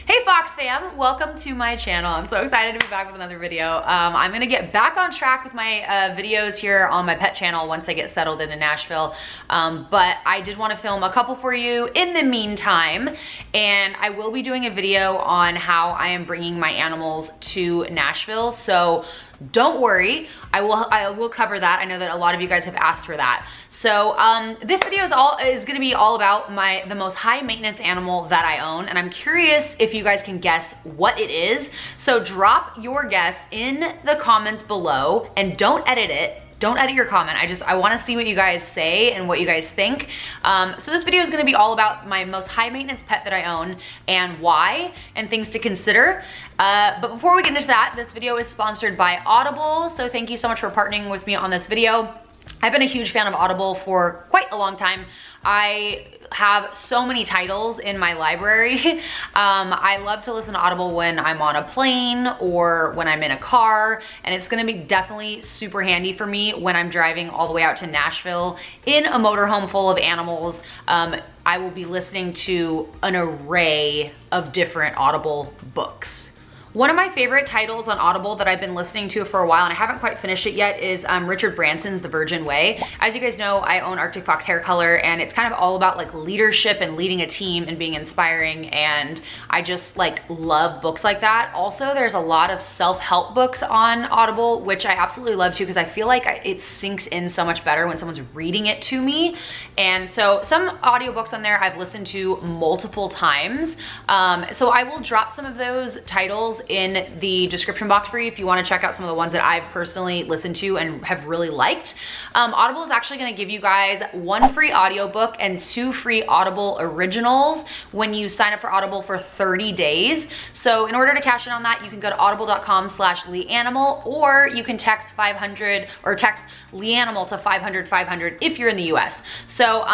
Hey Fox fam, welcome to my channel. I'm so excited to be back with another video. I'm gonna get back on track with my videos here on my pet channel once I get settled into Nashville. But I did want to film a couple for you in the meantime, and I will be doing a video on how I am bringing my animals to Nashville. So don't worry, I will cover that. I know that a lot of you guys have asked for that. So this video is gonna be all about the most high maintenance animal that I own, and I'm curious if you guys can guess what it is. So drop your guess in the comments below and don't edit it. Don't edit your comment. I want to see what you guys say and what you guys think. So this video is going to be all about my most high maintenance pet that I own and why and things to consider. But before we get into that, this video is sponsored by Audible. So thank you so much for partnering with me on this video. I've been a huge fan of Audible for quite a long time. I have so many titles in my library. I love to listen to Audible when I'm on a plane or when I'm in a car, and it's gonna be definitely super handy for me when I'm driving all the way out to Nashville in a motorhome full of animals. I will be listening to an array of different Audible books. One of my favorite titles on Audible that I've been listening to for a while, and I haven't quite finished it yet, is Richard Branson's The Virgin Way. As you guys know, I own Arctic Fox Hair Color, and it's kind of all about like leadership and leading a team and being inspiring, and I just like love books like that. Also, there's a lot of self-help books on Audible, which I absolutely love too, because I feel like it sinks in so much better when someone's reading it to me. And so some audiobooks on there I've listened to multiple times. So I will drop some of those titles in the description box for you if you want to check out some of the ones that I've personally listened to and have really liked. Audible is actually going to give you guys 1 free audiobook and 2 free Audible originals when you sign up for Audible for 30 days. So in order to cash in on that, you can go to audible.com/Leannimal, or you can text 500 or text Leannimal to 500 if you're in the US. So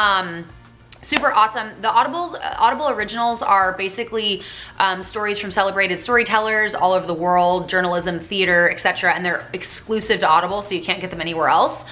super awesome. The Audible originals are basically stories from celebrated storytellers all over the world, journalism, theater, etc., and they're exclusive to Audible, so you can't get them anywhere else.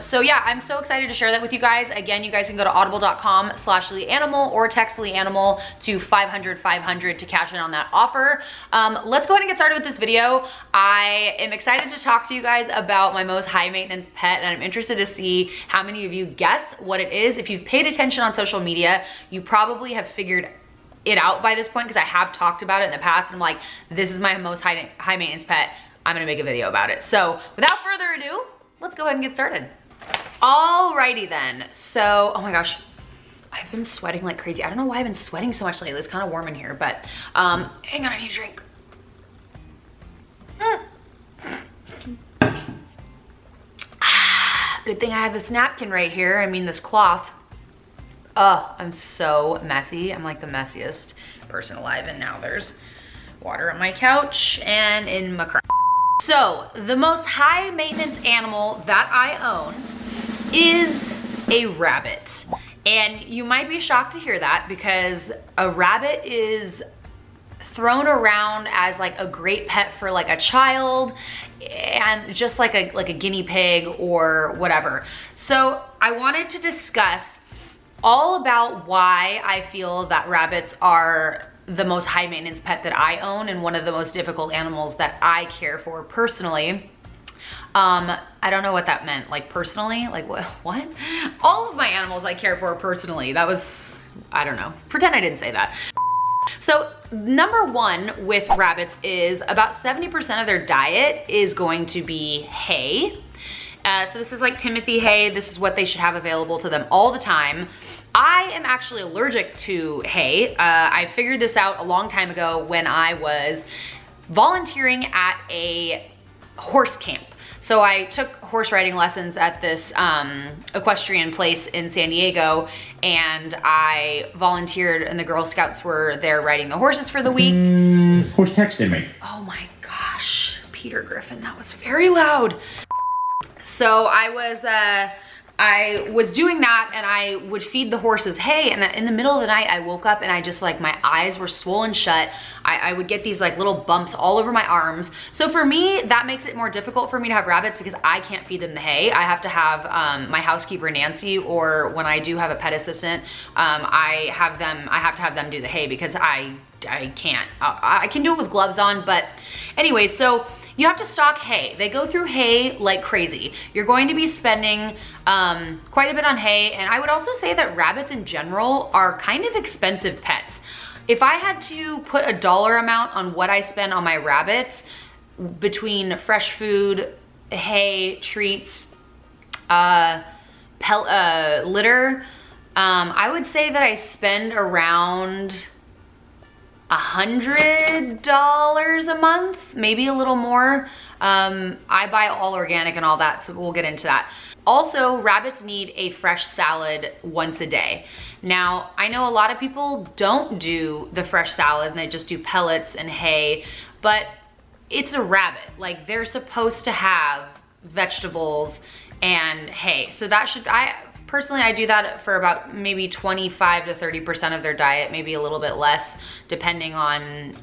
So yeah, I'm so excited to share that with you guys. Again, you guys can go to audible.com/Leannimal or text Leannimal to 500 to cash in on that offer. Let's go ahead and get started with this video. I am excited to talk to you guys about my most high maintenance pet, and I'm interested to see how many of you guess what it is. If you've paid attention on social media, you probably have figured it out by this point, because I have talked about it in the past, and I'm like, this is my most high maintenance pet. I'm gonna make a video about it. So without further ado, let's go ahead and get started. Alrighty then. So, oh my gosh, I've been sweating like crazy. I don't know why I've been sweating so much lately. It's kind of warm in here, but hang on, I need a drink. Good thing I have this napkin right here. I mean, this cloth. Oh, I'm so messy. I'm like the messiest person alive, and now there's water on my couch and in my crotch. So the most high maintenance animal that I own is a rabbit. And you might be shocked to hear that, because a rabbit is thrown around as like a great pet for like a child, and just like a guinea pig or whatever. So I wanted to discuss all about why I feel that rabbits are the most high maintenance pet that I own, and one of the most difficult animals that I care for personally. I don't know what that meant, like personally, like what? All of my animals I care for personally. That was, I don't know, pretend I didn't say that. So number one with rabbits is about 70% of their diet is going to be hay. So this is like Timothy hay. This is what they should have available to them all the time. I am actually allergic to hay. I figured this out a long time ago when I was volunteering at a horse camp. So I took horse riding lessons at this equestrian place in San Diego, and I volunteered, and the Girl Scouts were there riding the horses for the week. Who's texting me? Oh my gosh, Peter Griffin, that was very loud. So I was doing that, and I would feed the horses hay, and in the middle of the night I woke up and I just like, my eyes were swollen shut. I would get these like little bumps all over my arms. So for me, that makes it more difficult for me to have rabbits, because I can't feed them the hay. I have to have my housekeeper Nancy, or when I do have a pet assistant, I have to have them do the hay, because I can't. I can do it with gloves on, but anyway, so you have to stock hay. They go through hay like crazy. You're going to be spending quite a bit on hay, and I would also say that rabbits in general are kind of expensive pets. If I had to put a dollar amount on what I spend on my rabbits between fresh food, hay, treats, litter, I would say that I spend around $100 a month, maybe a little more. I buy all organic and all that, so we'll get into that. Also, rabbits need a fresh salad once a day. Now, I know a lot of people don't do the fresh salad and they just do pellets and hay, but it's a rabbit. Like, they're supposed to have vegetables and hay. So that should, personally, I do that for about maybe 25 to 30% of their diet, maybe a little bit less, depending on,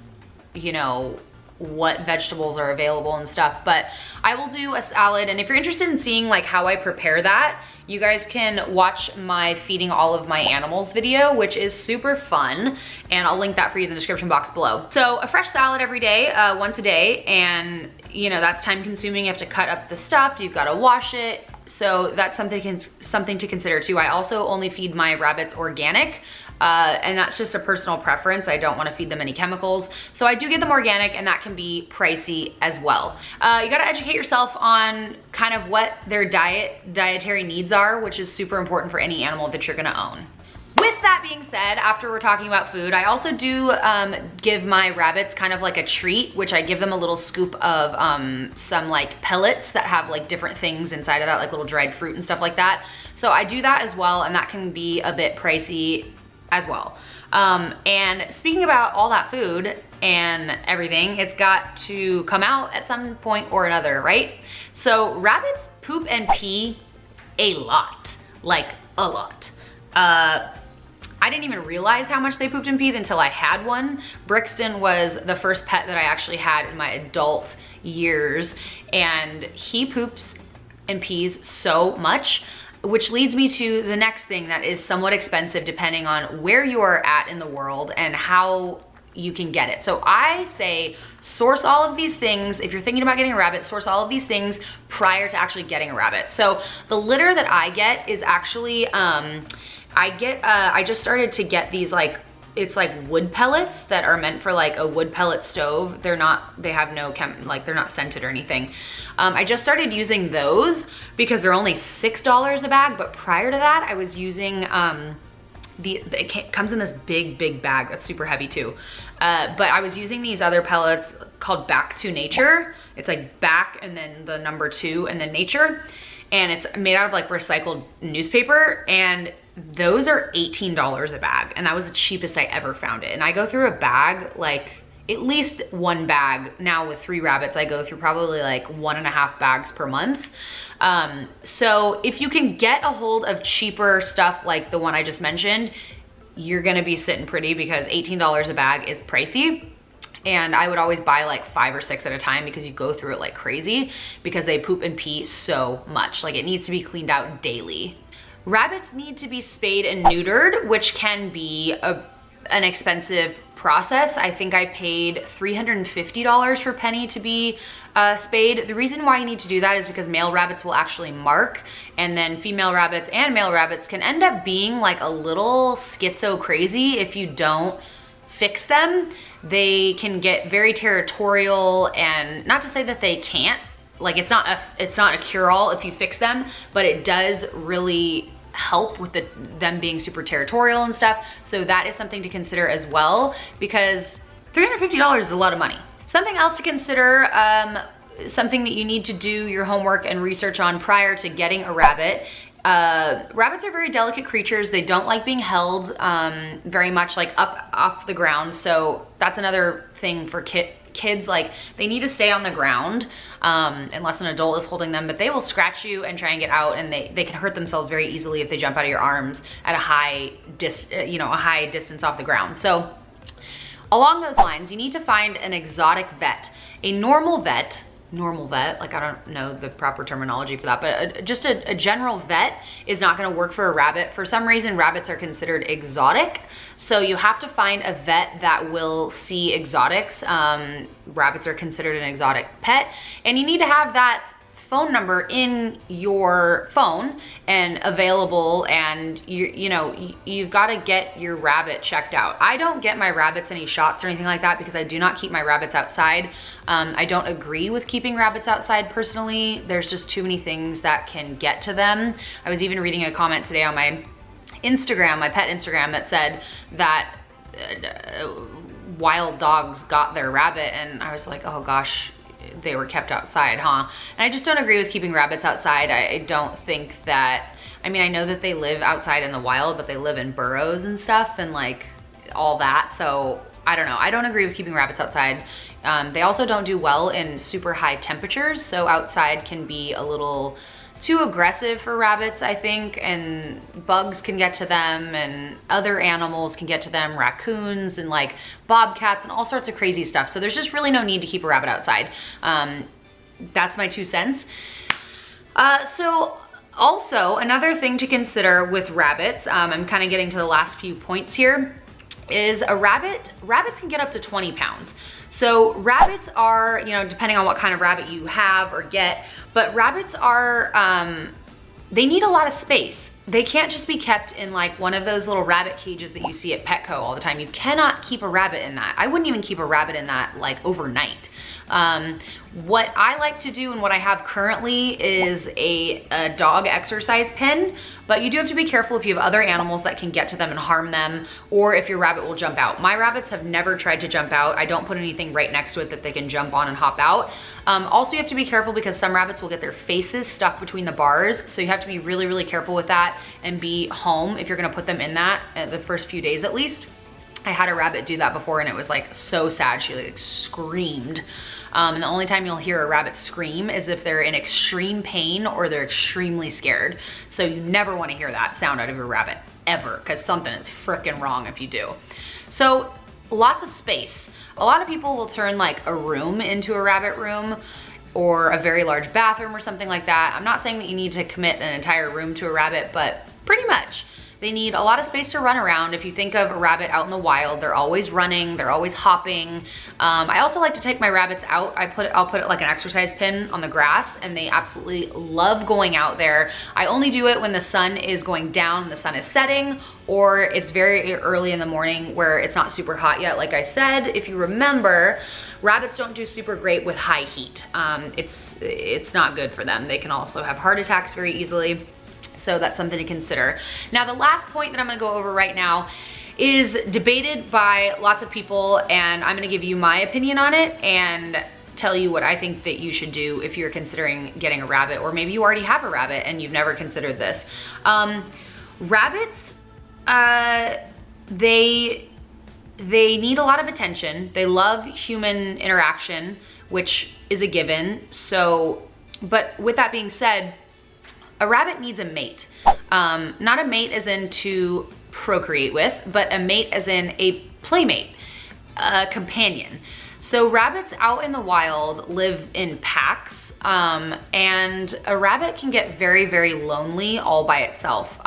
you know, what vegetables are available and stuff. But I will do a salad, and if you're interested in seeing like how I prepare that, you guys can watch my feeding all of my animals video, which is super fun, and I'll link that for you in the description box below. So a fresh salad every day, once a day, and you know, that's time consuming. You have to cut up the stuff, you've got to wash it. So that's something to consider too. I also only feed my rabbits organic, and that's just a personal preference. I don't want to feed them any chemicals. So I do get them organic, and that can be pricey as well. You got to educate yourself on kind of what their dietary needs are, which is super important for any animal that you're going to own. With that being said, after we're talking about food, I also do give my rabbits kind of like a treat, which I give them a little scoop of some like pellets that have like different things inside of that, like little dried fruit and stuff like that. So I do that as well, and that can be a bit pricey as well. And speaking about all that food and everything, it's got to come out at some point or another, right? So rabbits poop and pee a lot, like a lot. I didn't even realize how much they pooped and peed until I had one. Brixton was the first pet that I actually had in my adult years, and he poops and pees so much, which leads me to the next thing that is somewhat expensive depending on where you are at in the world and how you can get it. So I say source all of these things. If you're thinking about getting a rabbit, source all of these things prior to actually getting a rabbit. So the litter that I get is actually, I just started to get these like, it's like wood pellets that are meant for like a wood pellet stove. They have no they're not scented or anything. I just started using those because they're only $6 a bag, but prior to that I was using, it comes in this big bag that's super heavy too. But I was using these other pellets called Back to Nature. It's like back and then the number 2 and then nature. And it's made out of like recycled newspaper, and those are $18 a bag. And that was the cheapest I ever found it. And I go through a bag, like at least one bag. Now with 3 rabbits, I go through probably like 1.5 bags per month. So if you can get a hold of cheaper stuff like the one I just mentioned, you're gonna be sitting pretty, because $18 a bag is pricey. And I would always buy like 5 or 6 at a time, because you go through it like crazy, because they poop and pee so much. Like, it needs to be cleaned out daily. Rabbits need to be spayed and neutered, which can be an expensive process. I think I paid $350 for Penny to be spayed. The reason why you need to do that is because male rabbits will actually mark, and then female rabbits and male rabbits can end up being like a little schizo crazy if you don't fix them. They can get very territorial, and not to say that they can't, like it's not a cure-all if you fix them, but it does really help with them being super territorial and stuff. So that is something to consider as well, because $350 is a lot of money. Something else to consider, something that you need to do your homework and research on prior to getting a rabbit. Rabbits are very delicate creatures. They don't like being held very much like up off the ground. So that's another thing for kids. Like, they need to stay on the ground unless an adult is holding them, but they will scratch you and try and get out, and they can hurt themselves very easily if they jump out of your arms at a high distance off the ground. So along those lines, you need to find an exotic vet. A normal vet normal vet, like I don't know the proper terminology for that, but just a general vet is not gonna work for a rabbit. For some reason, rabbits are considered exotic. So you have to find a vet that will see exotics. Rabbits are considered an exotic pet, and you need to have that phone number in your phone and available, and you've got to get your rabbit checked out. I don't get my rabbits any shots or anything like that because I do not keep my rabbits outside. I don't agree with keeping rabbits outside personally. There's just too many things that can get to them. I was even reading a comment today on my Instagram, my pet Instagram, that said that wild dogs got their rabbit, and I was like, oh gosh, they were kept outside, huh? And I just don't agree with keeping rabbits outside. I don't think that, I mean, I know that they live outside in the wild, but they live in burrows and stuff and like all that. So I don't know. I don't agree with keeping rabbits outside. They also don't do well in super high temperatures. So outside can be a little too aggressive for rabbits, I think, and bugs can get to them and other animals can get to them, raccoons and like bobcats and all sorts of crazy stuff. So there's just really no need to keep a rabbit outside. That's my 2 cents. So also another thing to consider with rabbits, I'm kind of getting to the last few points here, is rabbits can get up to 20 pounds. So rabbits are, depending on what kind of rabbit you have or get, but rabbits are, they need a lot of space. They can't just be kept in like one of those little rabbit cages that you see at Petco all the time. You cannot keep a rabbit in that. I wouldn't even keep a rabbit in that like overnight. What I like to do and what I have currently is a dog exercise pen, but you do have to be careful if you have other animals that can get to them and harm them, or if your rabbit will jump out. My rabbits have never tried to jump out. I don't put anything right next to it that they can jump on and hop out. Also, you have to be careful because some rabbits will get their faces stuck between the bars. So you have to be really, really careful with that and be home if you're gonna put them in that the first few days at least. I had a rabbit do that before and it was like so sad. She like screamed. And the only time you'll hear a rabbit scream is if they're in extreme pain or they're extremely scared. So you never want to hear that sound out of your rabbit ever, because something is freaking wrong if you do. So lots of space. A lot of people will turn like a room into a rabbit room or a very large bathroom or something like that. I'm not saying that you need to commit an entire room to a rabbit, but pretty much. They need a lot of space to run around. If you think of a rabbit out in the wild, they're always running, they're always hopping. I also like to take my rabbits out. I'll put it like an exercise pin on the grass, and they absolutely love going out there. I only do it when the sun is going down and the sun is setting, or it's very early in the morning where it's not super hot yet. Like I said, if you remember, rabbits don't do super great with high heat. It's not good for them. They can also have heart attacks very easily. So that's something to consider. Now, the last point that I'm gonna go over right now is debated by lots of people, and I'm gonna give you my opinion on it and tell you what I think that you should do if you're considering getting a rabbit, or maybe you already have a rabbit and you've never considered this. Rabbits, they need a lot of attention. They love human interaction, which is a given. So, but with that being said, a rabbit needs a mate. Not a mate as in to procreate with, but a mate as in a playmate, a companion. So rabbits out in the wild live in packs, and a rabbit can get very, very lonely all by itself.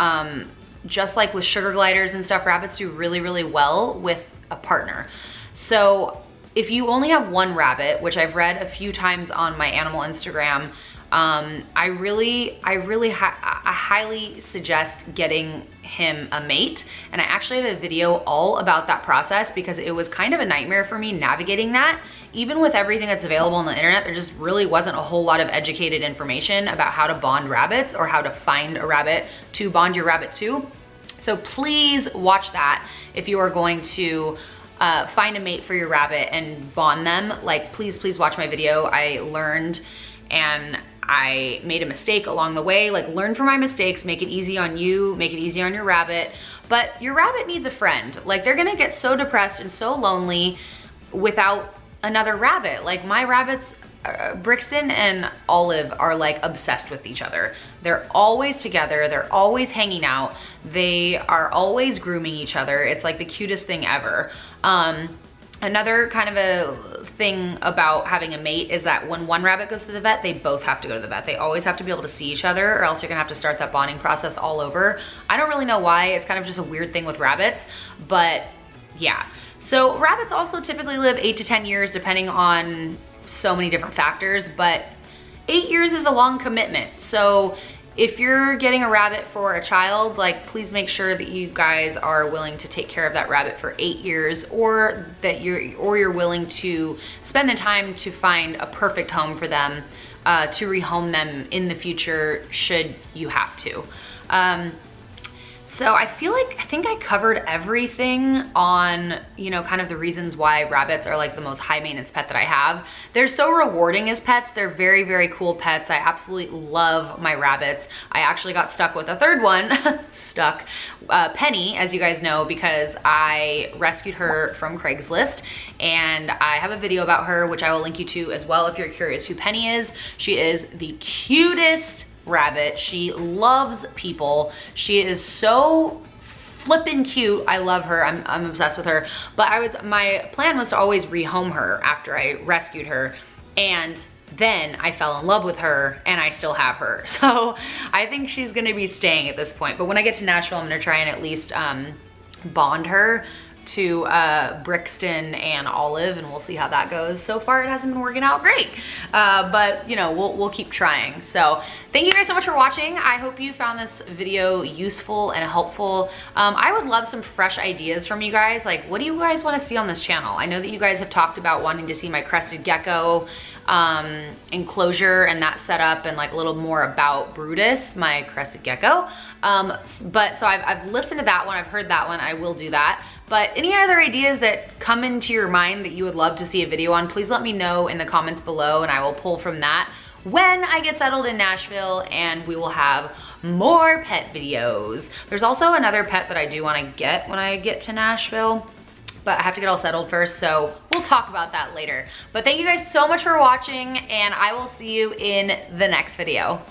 Just like with sugar gliders and stuff, rabbits do really, really well with a partner. So if you only have one rabbit, which I've read a few times on my animal Instagram, I highly suggest getting him a mate. And I actually have a video all about that process because it was kind of a nightmare for me navigating that. Even with everything that's available on the internet, there just really wasn't a whole lot of educated information about how to bond rabbits or how to find a rabbit to bond your rabbit to. So please watch that if you are going to find a mate for your rabbit and bond them. Like, please watch my video. I learned and I made a mistake along the way. Like, learn from my mistakes, make it easy on you, make it easy on your rabbit. But your rabbit needs a friend. Like, they're gonna get so depressed and so lonely without another rabbit. Like, my rabbits, Brixton and Olive, are like obsessed with each other. They're always together, they're always hanging out, they are always grooming each other. It's like the cutest thing ever. Another kind of a thing about having a mate is that when one rabbit goes to the vet, they both have to go to the vet. They always have to be able to see each other, or else you're gonna have to start that bonding process all over. I don't really know why. It's kind of just a weird thing with rabbits, but yeah. So rabbits also typically live 8 to 10 years depending on so many different factors, but 8 years is a long commitment. So if you're getting a rabbit for a child, like, please make sure that you guys are willing to take care of that rabbit for 8 years, or that you're willing to spend the time to find a perfect home for them, to rehome them in the future should you have to. So I think I covered everything on, you know, kind of the reasons why rabbits are like the most high maintenance pet that I have. They're so rewarding as pets. They're very, very cool pets. I absolutely love my rabbits. I actually got stuck with a third one, Penny, as you guys know, because I rescued her from Craigslist, and I have a video about her, which I will link you to as well if you're curious who Penny is. She is the cutest rabbit. She loves people. She is so flippin' cute. I love her. I'm obsessed with her. But my plan was to always rehome her after I rescued her, and then I fell in love with her, and I still have her. So I think she's gonna be staying at this point. But when I get to Nashville, I'm gonna try and at least bond her to Brixton and Olive, and we'll see how that goes. So far it hasn't been working out great, but you know, we'll keep trying. So thank you guys so much for watching. I hope you found this video useful and helpful. I would love some fresh ideas from you guys. Like, what do you guys want to see on this channel? I know that you guys have talked about wanting to see my crested gecko enclosure and that setup, and like a little more about Brutus, my crested gecko. But so I've listened to that one, I've heard that one, I will do that. But any other ideas that come into your mind that you would love to see a video on, please let me know in the comments below, and I will pull from that when I get settled in Nashville, and we will have more pet videos. There's also another pet that I do want to get when I get to Nashville, but I have to get all settled first, so we'll talk about that later. But thank you guys so much for watching, and I will see you in the next video.